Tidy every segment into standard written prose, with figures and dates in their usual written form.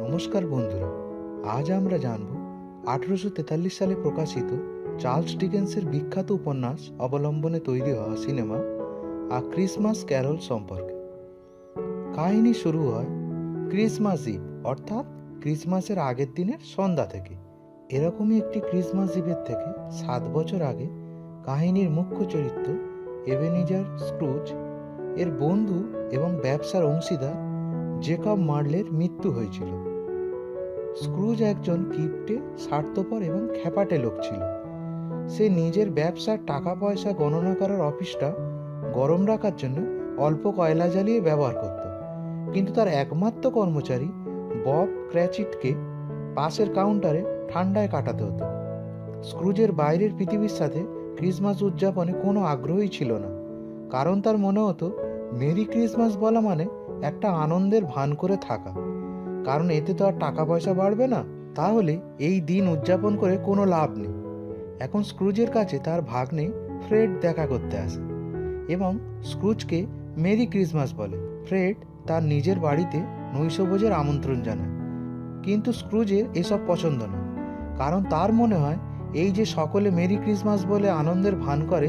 নমস্কার বন্ধুরা, আজ আমরা জানব 1843 সালে প্রকাশিত চার্লস ডিকেন্সের বিখ্যাত উপন্যাস অবলম্বনে তৈরি হওয়া সিনেমা আ ক্রিসমাস ক্যারল সম্পর্কে। কাহিনী শুরু হয় ক্রিসমাস ইভ অর্থাৎ ক্রিসমাসের আগের দিনের সন্ধ্যা থেকে। এরকমই একটি ক্রিসমাস ইভের থেকে 7 বছর আগে কাহিনীর মুখ্য চরিত্র এবেনেজার স্ক্রুজ এর বন্ধু এবং ব্যবসার অংশীদার জেকব মার্লের মৃত্যু হয়েছিল। স্ক্রুজ একজন কিপ্টে, স্বার্থপর এবং খ্যাপাটে লোক ছিল। সে নিজের ব্যবসার টাকা পয়সা গণনা করার অফিসটা গরম রাখার জন্য অল্প কয়লা জ্বালিয়ে ব্যবহার করত, কিন্তু তার একমাত্র কর্মচারী বব ক্র্যাচিটকে পাশের কাউন্টারে ঠান্ডায় কাটাতে হতো। স্ক্রুজের বাইরের পৃথিবীর সাথে ক্রিসমাস উদযাপনে কোনো আগ্রহই ছিল না, কারণ তার মনে হতো মেরি ক্রিসমাস বলা মানে একটা আনন্দের ভান করে থাকা, কারণ এতে তো আর টাকা পয়সা বাড়বে না, তাহলে এই দিন উদযাপন করে কোনো লাভ নেই। এখন স্ক্রুজের কাছে তার ভাগ্নে ফ্রেড দেখা করতে আসে এবং স্ক্রুজকে মেরি ক্রিসমাস বলে। ফ্রেড তার নিজের বাড়িতে নৈশভোজের আমন্ত্রণ জানায়, কিন্তু স্ক্রুজের এসব পছন্দ না, কারণ তার মনে হয় এই যে সকলে মেরি ক্রিসমাস বলে আনন্দের ভান করে,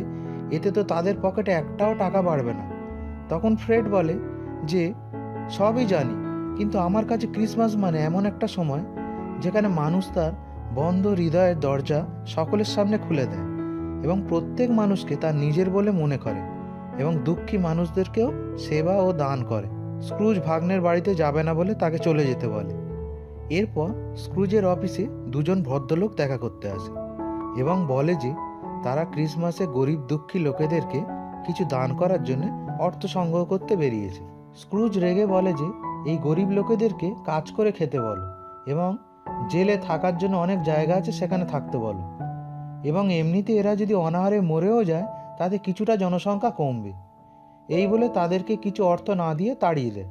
এতে তো তাদের পকেটে একটাও টাকা বাড়বে না। তখন ফ্রেড বলে যে সবই জানি, কিন্তু আমার কাছে ক্রিসমাস মানে এমন একটা সময় যেখানে মানুষ তার বন্ধ হৃদয়ের দরজা সকলের সামনে খুলে দেয় এবং প্রত্যেক মানুষকে তার নিজের বলে মনে করে এবং দুঃখী মানুষদেরকেও সেবা ও দান করে। স্ক্রুজ ভাগ্নের বাড়িতে যাবে না বলে তাকে চলে যেতে বলে। এরপর স্ক্রুজের অফিসে দুজন ভদ্রলোক দেখা করতে আসে এবং বলে যে তারা ক্রিসমাসে গরিব দুঃখী লোকেদেরকে কিছু দান করার জন্য অর্থ সংগ্রহ করতে বেরিয়েছে। স্ক্রুজ রেগে বলে যে এই গরিব লোকেদেরকে কাজ করে খেতে বলো এবং জেলে থাকার জন্য অনেক জায়গা আছে, সেখানে থাকতে বলো, এবং এমনিতে এরা যদি অনাহারে মরেও যায় তাতে কিছুটা জনসংখ্যা কমবে। এই বলে তাদেরকে কিছু অর্থ না দিয়ে তাড়িয়ে দেয়।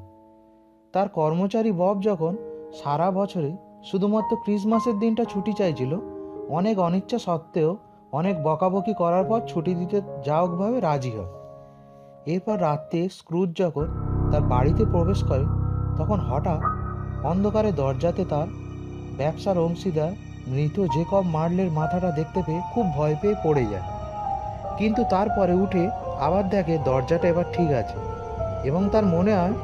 তার কর্মচারী বব যখন সারা বছরে শুধুমাত্র ক্রিসমাসের দিনটা ছুটি চাইছিল, অনেক অনিচ্ছা সত্ত্বেও অনেক বকাবকি করার পর ছুটি দিতে যাওকভাবে রাজি হয়। এরপর রাত্রে স্ক্রুজ যখন তার বাড়িতে প্রবেশ করে, তখন হঠাৎ অন্ধকারে দরজাতে তার ব্যবসার অংশীদার মৃত জেকব মার্লের মাথাটা দেখতে পেয়ে খুব ভয় পেয়ে পড়ে যায়, কিন্তু তারপরে উঠে আবার দেখে দরজাটা এবার ঠিক আছে এবং তার মনে হয়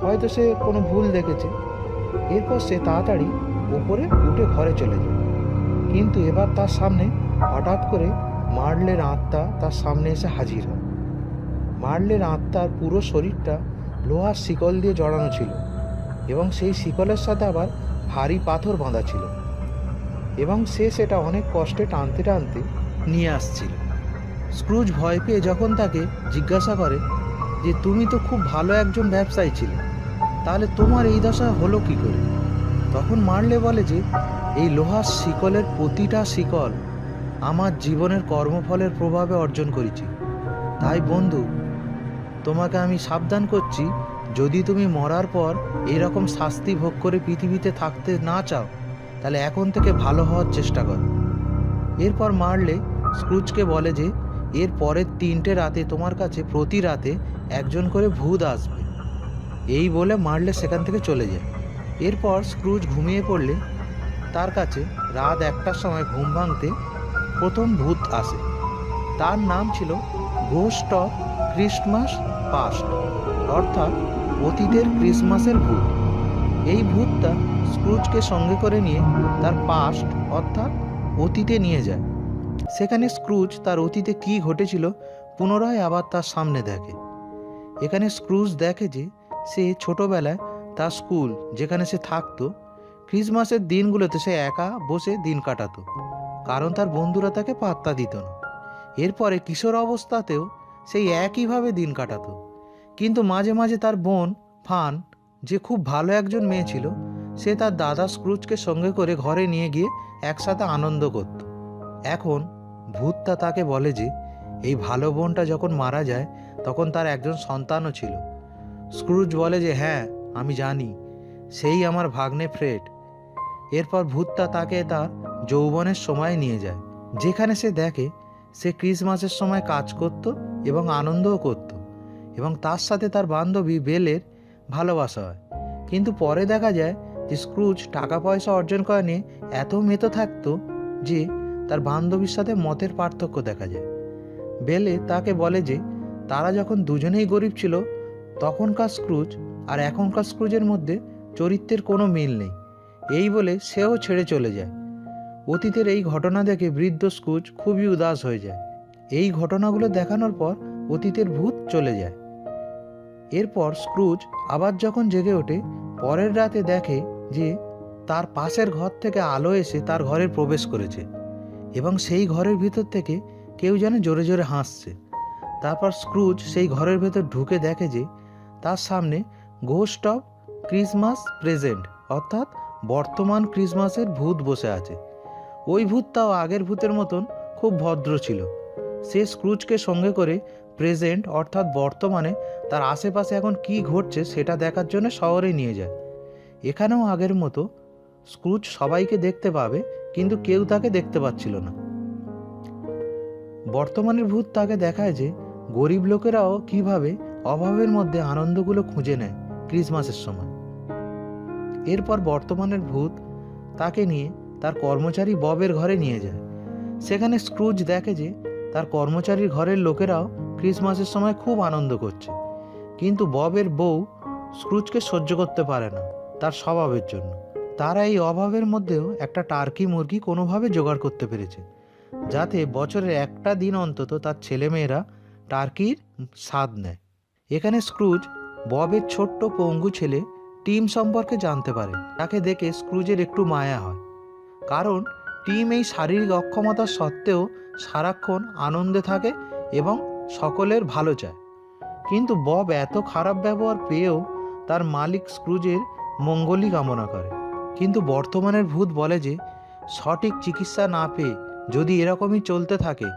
হয়তো সে কোনো ভুল দেখেছে। এরপর সে তাড়াতাড়ি উপরে উঠে ঘরে চলে যায়, কিন্তু এবার তার সামনে হঠাৎ করে মার্লের আত্মা তার সামনে এসে হাজির হয়। মার্লের আত্মার পুরো শরীরটা লোহার শিকল দিয়ে জড়ানো ছিল এবং সেই শিকলের সাথে আবার ভারী পাথর বাঁধা ছিল এবং সে সেটা অনেক কষ্টে টানতে টানতে নিয়ে আসছিল। স্ক্রুজ ভয় পেয়ে যখন তাকে জিজ্ঞাসা করে যে তুমি তো খুব ভালো একজন ব্যবসায়ী ছিলে, তাহলে তোমার এই দশা হলো কি করে? তখন মার্লে বলে যে এই লোহার শিকলের প্রতিটা শিকল আমার জীবনের কর্মফলের প্রভাবে অর্জন করেছি। তাই বন্ধু, তোমাকে আমি সাবধান করছি, যদি তুমি মরার পর এইরকম শাস্তি ভোগ করে পৃথিবীতে থাকতে না চাও, তাহলে এখন থেকে ভালো হওয়ার চেষ্টা করো। এরপর মার্লে স্ক্রুজকে বলে যে এর পরের 3টে রাতে তোমার কাছে প্রতি রাতে একজন করে ভূত আসবে। এই বলে মার্লে সেখান থেকে চলে যায়। এরপর স্ক্রুজ ঘুমিয়ে পড়লে তার কাছে রাত 1টার সময় ঘুম ভাঙতে প্রথম ভূত আসে। তার নাম ছিল গোস্ট অফ ক্রিসমাস পাস্ট, অর্থাৎ অতীতের ক্রিসমাসের ভূত। এই ভূতটা স্ক্রুজকে সঙ্গে করে নিয়ে তার পাস্ট অর্থাৎ অতীতে নিয়ে যায়। সেখানে স্ক্রুজ তার অতীতে কী ঘটেছিল পুনরায় আবার তার সামনে দেখে। এখানে স্ক্রুজ দেখে যে সে ছোটবেলায় তার স্কুল যেখানে সে থাকতো, ক্রিসমাসের দিনগুলোতে সে একা বসে দিন কাটাতো, কারণ তার বন্ধুরা তাকে পাত্তা দিত না। এরপরে কিশোর অবস্থাতেও সেই একইভাবে দিন কাটাতো, কিন্তু মাঝে মাঝে তার বোন ফান, যে খুব ভালো একজন মেয়ে ছিল, সে তার দাদা স্ক্রুজকে সঙ্গে করে ঘরে নিয়ে গিয়ে একসাথে আনন্দ করত। এখন ভূতটা তাকে বলে যে এই ভালো বোনটা যখন মারা যায় তখন তার একজন সন্তানও ছিল। স্ক্রুজ বলে যে হ্যাঁ, আমি জানি, সেই আমার ভাগ্নে ফ্রেড। এরপর ভূতটা তাকে তার যৌবনের সময় নিয়ে যায়, যেখানে সে দেখে সে ক্রিসমাসের সময় কাজ করত এবং আনন্দও করত এবং তার সাথে তার বান্ধবী বেলের ভালোবাসা হয়। কিন্তু পরে দেখা যায় যে স্ক্রুজ টাকা পয়সা অর্জন করা নিয়ে এত মেতে থাকতো যে তার বান্ধবীর সাথে মতের পার্থক্য দেখা যায়। বেলে তাকে বলে যে তারা যখন দুজনেই গরিব ছিল তখনকার স্ক্রুজ আর এখনকার স্ক্রুজের মধ্যে চরিত্রের কোনো মিল নেই। এই বলে সেও ছেড়ে চলে যায়। অতীতের এই ঘটনা দেখে বৃদ্ধ স্ক্রুজ খুবই উদাস হয়ে যায়। এই ঘটনাগুলো দেখানোর পর অতীতের ভূত চলে যায়। এরপর স্ক্রুজ আবার যখন জেগে ওঠে, পরের রাতে দেখে যে তার পাশের ঘর থেকে আলো এসে তার ঘরে প্রবেশ করেছে এবং সেই ঘরের ভিতর থেকে কেউ যেন জোরে জোরে হাসছে। তারপর স্ক্রুজ সেই ঘরের ভেতর ঢুকে দেখে যে তার সামনে গোস্ট অফ ক্রিসমাস প্রেজেন্ট অর্থাৎ বর্তমান ক্রিসমাসের ভূত বসে আছে। ওই ভূতটাও আগের ভূতের মতন খুব ভদ্র ছিল। সে স্ক্রুজকে সঙ্গে করে প্রেজেন্ট অর্থাৎ বর্তমানে তার আশেপাশে এখন কি ঘটছে সেটা দেখার জন্য শহরে নিয়ে যায়। এখানেও আগের মতো স্ক্রুজ সবাইকে দেখতে পাবে, কিন্তু কেউ তাকে দেখতে পাচ্ছিল না। বর্তমানের ভূত তাকে দেখায় যে গরিব লোকেরাও কিভাবে অভাবের মধ্যে আনন্দগুলো খুঁজে নেয় ক্রিসমাসের সময়। এরপর বর্তমানের ভূত তাকে নিয়ে তার কর্মচারী ববের ঘরে নিয়ে যায়। সেখানে স্ক্রুজ দেখে যে তার কর্মচারীর ঘরের লোকেরাও ক্রিসমাসের সময় খুব আনন্দ করছে, কিন্তু ববের বউ স্ক্রুজকে সহ্য করতে পারে না তার স্বভাবের জন্য। তারা এই অভাবের মধ্যেও একটা টার্কি মুরগি কোনোভাবে জোগাড় করতে পেরেছে, যাতে বছরের একটা দিন অন্তত তার ছেলেমেয়েরা টার্কির স্বাদ নেয়। এখানে স্ক্রুজ ববের ছোট্ট পঙ্গু ছেলে টিম সম্পর্কে জানতে পারে। তাকে দেখে স্ক্রুজের একটু মায়া হয়, কারণ টিম এই শারীরিক অক্ষমতা সত্ত্বেও সারাক্ষণ আনন্দে থাকে এবং সকলের ভালো চায়। কিন্তু বব এত খারাপ ব্যবহার পেয়েও তার মালিক স্ক্রুজের মঙ্গলই কামনা করে। কিন্তু বর্তমানের ভূত বলে যে সঠিক চিকিৎসা না পেয়ে যদি এরকমই চলতে থাকে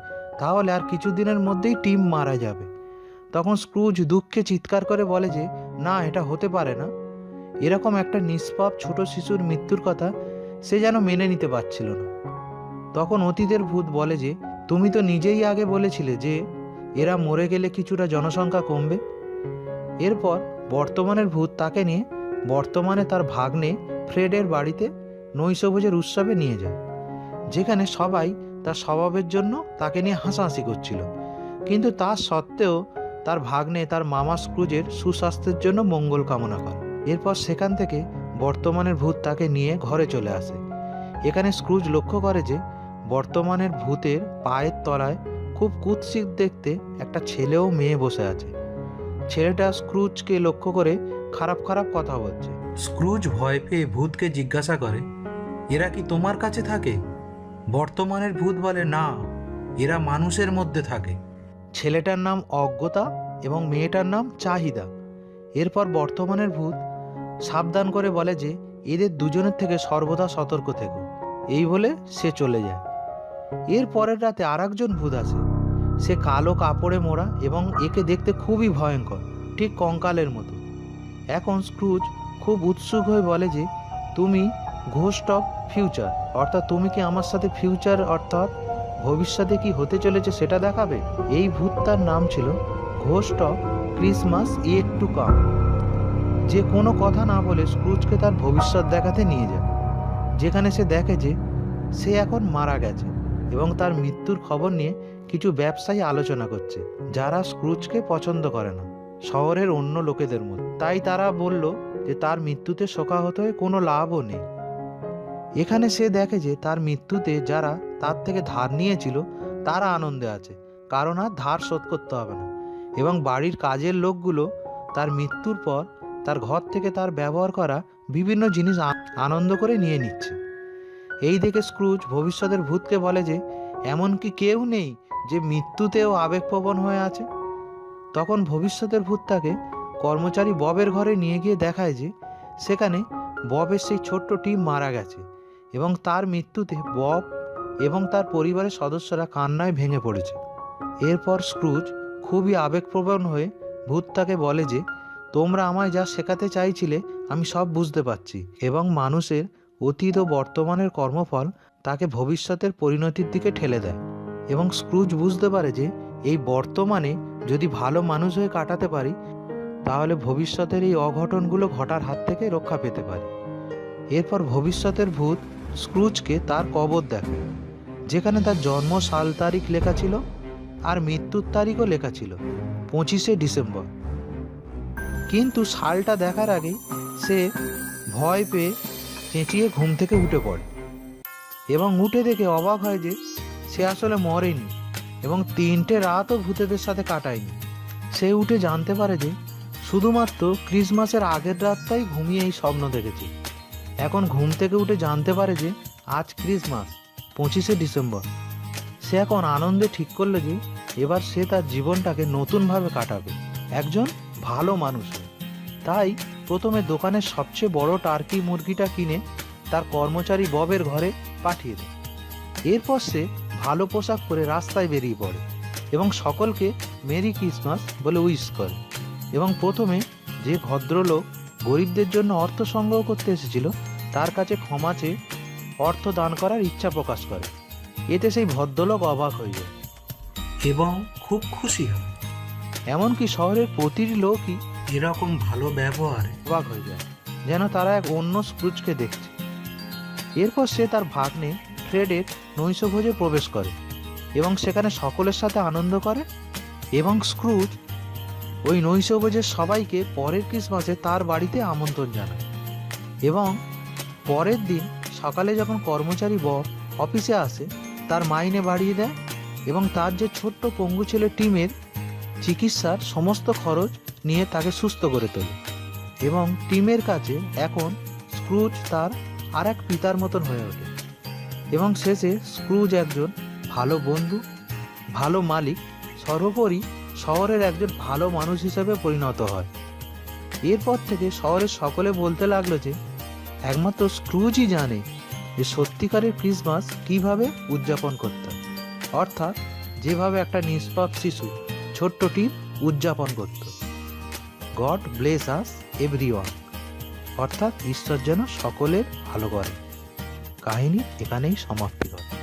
তাহলে আর কিছুদিনের মধ্যেই টিম মারা যাবে। তখন স্ক্রুজ দুঃখে চিৎকার করে বলে যে না, এটা হতে পারে না। এরকম একটা নিষ্পাপ ছোট শিশুর মৃত্যুর কথা সে যেন মেনে নিতে পারছিল না। তখন অতীতের ভূত বলে যে তুমি তো নিজেই আগে বলেছিলে যে এরা মরে গেলে কিছুটা জনসংখ্যা কমবে। এরপর বর্তমানের ভূত তাকে নিয়ে বর্তমানে তার ভাগ্নে ফ্রেডের বাড়িতে নৈশভোজের উৎসবে নিয়ে যায়, যেখানে সবাই তার স্বভাবের জন্য তাকে নিয়ে হাসাহাসি করছিল, কিন্তু তা সত্ত্বেও তার ভাগ্নে তার মামা স্ক্রুজের সুস্বাস্থ্যের জন্য মঙ্গল কামনা করে। এরপর সেখান থেকে বর্তমানের ভূত তাকে নিয়ে ঘরে চলে আসে। এখানে স্ক্রুজ লক্ষ্য করে যে বর্তমানের ভূতের পায়ের তলায় খুব কুৎসিত দেখতে একটা ছেলে ও মেয়ে বসে আছে। ছেলেটা স্ক্রুজকে লক্ষ্য করে খারাপ খারাপ কথা বলছে। স্ক্রুজ ভয় পেয়ে ভূতকে জিজ্ঞাসা করে, এরা কি তোমার কাছে থাকে? বর্তমানের ভূত বলে, না, এরা মানুষের মধ্যে থাকে। ছেলেটার নাম অজ্ঞতা এবং মেয়েটার নাম চাহিদা। এরপর বর্তমানের ভূত সাবধান করে বলে যে এদের দুজনের থেকে সর্বদা সতর্ক থেকো। এই বলে সে চলে যায়। এর পরের রাতে আর একজন ভূত আসে। সে কালো কাপড়ে মোড়া এবং একে দেখতে খুবই ভয়ঙ্কর, ঠিক কঙ্কালের মতো। এখন স্ক্রুজ খুব উৎসুক হয়ে বলে যে তুমি ঘোস্ট অফ ফিউচার, অর্থাৎ তুমি কি আমার সাথে ফিউচার অর্থাৎ ভবিষ্যতে কি হতে চলেছে সেটা দেখাবে। এই ভূতটার নাম ছিল ghost of Christmas yet to come. যে কোনো কথা না বলে স্ক্রুজকে তার ভবিষ্যৎ দেখাতে নিয়ে যায়, যেখানে সে দেখে যে সে এখন মারা গেছে এবং তার মৃত্যুর খবর নিয়ে কিছু ব্যবসায়ী আলোচনা করছে, যারা স্ক্রুজকে পছন্দ করে না শহরের অন্য লোকেদের মধ্যে। তাই তারা বলল যে তার মৃত্যুতে শোকাহত হয়ে কোনো লাভও নেই। এখানে সে দেখে যে তার মৃত্যুতে যারা তার থেকে ধার নিয়েছিল তারা আনন্দে আছে, কারণ আর ধার শোধ করতে হবে না, এবং বাড়ির কাজের লোকগুলো তার মৃত্যুর পর তার ঘর থেকে তার ব্যবহার করা বিভিন্ন জিনিস আনন্দ করে নিয়ে নিচ্ছে। এই দেখে স্ক্রুজ ভবিষ্যতের ভূতকে বলে যে এমনকি কেউ নেই যে মৃত্যুতেও আবেগপ্রবণ হয়ে আছে। তখন ভবিষ্যতের ভূত তাকে কর্মচারী ববের ঘরে নিয়ে গিয়ে দেখায় যে সেখানে ববের সেই ছোট্ট টিম মারা গেছে এবং তার মৃত্যুতে বব এবং তার পরিবারের সদস্যরা কান্নায় ভেঙে পড়েছে। এরপর স্ক্রুজ খুবই আবেগপ্রবণ হয়ে ভূত তাকে বলে যে তোমরা আমায় যা শেখাতে চাইছিলে আমি সব বুঝতে পারছি, এবং মানুষের অতীত ও বর্তমানের কর্মফল তাকে ভবিষ্যতের পরিণতির দিকে ঠেলে দেয়। এবং স্ক্রুজ বুঝতে পারে যে এই বর্তমানে যদি ভালো মানুষ হয়ে কাটাতে পারি তাহলে ভবিষ্যতের এই অঘটনগুলো ঘটার হাত থেকে রক্ষা পেতে পারি। এরপর ভবিষ্যতের ভূত স্ক্রুজকে তার কবর দেখে, যেখানে তার জন্ম সাল তারিখ লেখা ছিল আর মৃত্যুর তারিখও লেখা ছিল 25শে ডিসেম্বর। কিন্তু সালটা দেখার আগেই সে ভয় পেয়ে চেঁচিয়ে ঘুম থেকে উঠে পড়ে এবং উঠে দেখে অবাক হয় যে সে আসলে মরেনি এবং 3টে রাতও ভূতেদের সাথে কাটায়নি। সে উঠে জানতে পারে যে শুধুমাত্র ক্রিসমাসের আগের রাতটাই ঘুমিয়ে এই স্বপ্ন দেখেছে। এখন ঘুম থেকে উঠে জানতে পারে যে আজ ক্রিসমাস 25শে ডিসেম্বর। সে এখন আনন্দে ঠিক করলো যে এবার সে তার জীবনটাকে নতুনভাবে কাটাবে, একজন ভালো মানুষ হয়ে। তাই প্রথমে দোকানের সবচেয়ে বড় টার্কি মুরগিটা কিনে তার কর্মচারী ববের ঘরে পাঠিয়ে দেয়। এরপর সে ভালো পোশাক পরে রাস্তায় বেরিয়ে পড়ে এবং সকলকে মেরি ক্রিসমাস বলে উইশ করে। এবং প্রথমে যে ভদ্রলোক গরিবদের জন্য অর্থ সংগ্রহ করতে এসেছিল তার কাছে ক্ষমা চেয়ে অর্থ দান করার ইচ্ছা প্রকাশ করে। এতে সেই ভদ্রলোক অবাক হয়ে যায় এবং খুব খুশি হয়। এমনকি শহরের প্রতিটি লোকই এরকম ভালো ব্যবহারে অবাক হয়ে যায়, যেন তারা এক অন্য স্ক্রুজকে দেখছে। এরপর সে তার ভাগ্নে ফ্রেডের নৈশভোজে প্রবেশ করে এবং সেখানে সকলের সাথে আনন্দ করে। এবং স্ক্রুজ ওই নৈশভোজের সবাইকে পরের ক্রিসমাসে তার বাড়িতে আমন্ত্রণ জানায়। এবং পরের দিন সকালে যখন কর্মচারী বব অফিসে আসে, তার মাইনে বাড়িয়ে দেয় এবং তার যে ছোট্ট পঙ্গু ছেলে টিমের চিকিৎসার সমস্ত খরচ নিয়ে তাকে সুস্থ করে তোলে। এবং টিমের কাছে এখন স্ক্রুজ তার আর এক পিতার মতন হয়ে ওঠে। এবং শেষে স্ক্রুজ একজন ভালো বন্ধু, ভালো মালিক, সর্বোপরি শহরের একজন ভালো মানুষ হিসেবে পরিণত হয়। এরপর থেকে শহরের সকলে বলতে লাগলো যে একমাত্র স্ক্রুজই জানে যে সত্যিকারের ক্রিসমাস কিভাবে উদযাপন করতে হয়, অর্থাৎ যেভাবে একটা নিষ্পাপ শিশু ছোট্ট টিম উদযাপন করত। গড ব্লেস আস এভরিওয়ান, অর্থাৎ ঈশ্বর যেন সকলের ভালো করে। কাহিনী এখানেই সমাপ্তি ঘটে।